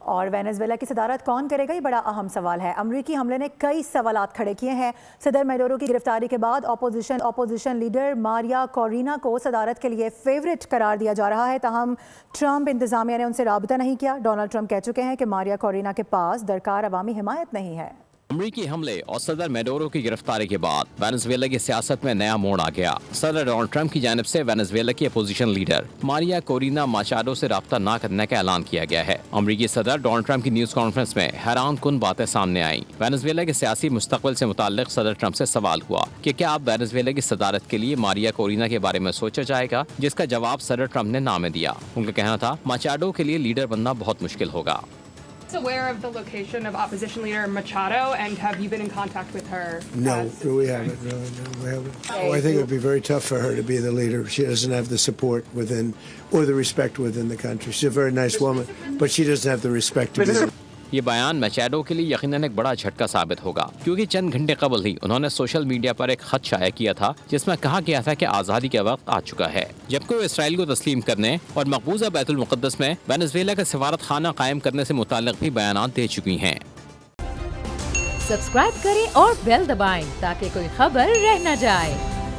اور وینزویلا کی صدارت کون کرے گا، یہ بڑا اہم سوال ہے۔ امریکی حملے نے کئی سوالات کھڑے کیے ہیں۔ صدر میڈورو کی گرفتاری کے بعد اپوزیشن لیڈر ماریا کورینا کو صدارت کے لیے فیورٹ قرار دیا جا رہا ہے، تاہم ٹرمپ انتظامیہ نے ان سے رابطہ نہیں کیا۔ ڈونلڈ ٹرمپ کہہ چکے ہیں کہ ماریا کورینا کے پاس درکار عوامی حمایت نہیں ہے۔ امریکی حملے اور صدر میڈورو کی گرفتاری کے بعد وینزویلا کی سیاست میں نیا موڑ آ گیا۔ صدر ڈونلڈ ٹرمپ کی جانب سے وینزویلا کی اپوزیشن لیڈر ماریا کورینا ماچاڈو سے رابطہ نہ کرنے کا اعلان کیا گیا ہے۔ امریکی صدر ڈونلڈ ٹرمپ کی نیوز کانفرنس میں حیران کن باتیں سامنے آئیں۔ وینزویلا کے سیاسی مستقبل سے متعلق صدر ٹرمپ سے سوال ہوا کہ کیا اب وینزویلا کی صدارت کے لیے ماریا کورینا کے بارے میں سوچا جائے گا، جس کا جواب صدر ٹرمپ نے نہ میں دیا۔ ان کا کہنا تھا ماچاڈو کے لیے لیڈر بننا بہت مشکل ہوگا۔ Aware of the location of opposition leader Machado, and have you been in contact with her? No, we haven't. No, we haven't. Oh, I think it would be very tough for her to be the leader. She doesn't have the support within, or the respect within the country. She's a very nice woman, but she doesn't have the respect to be the یہ بیان میچاڈو کے لیے یقیناً ایک بڑا جھٹکا ثابت ہوگا، کیونکہ چند گھنٹے قبل ہی انہوں نے سوشل میڈیا پر ایک خط شائع کیا تھا جس میں کہا گیا تھا کہ آزادی کا وقت آ چکا ہے، جبکہ وہ اسرائیل کو تسلیم کرنے اور مقبوضہ بیت المقدس میں وینزویلا کا سفارت خانہ قائم کرنے سے متعلق بھی بیانات دے چکی ہیں۔ سبسکرائب کریں اور بیل دبائیں تاکہ کوئی خبر رہ نہ جائے۔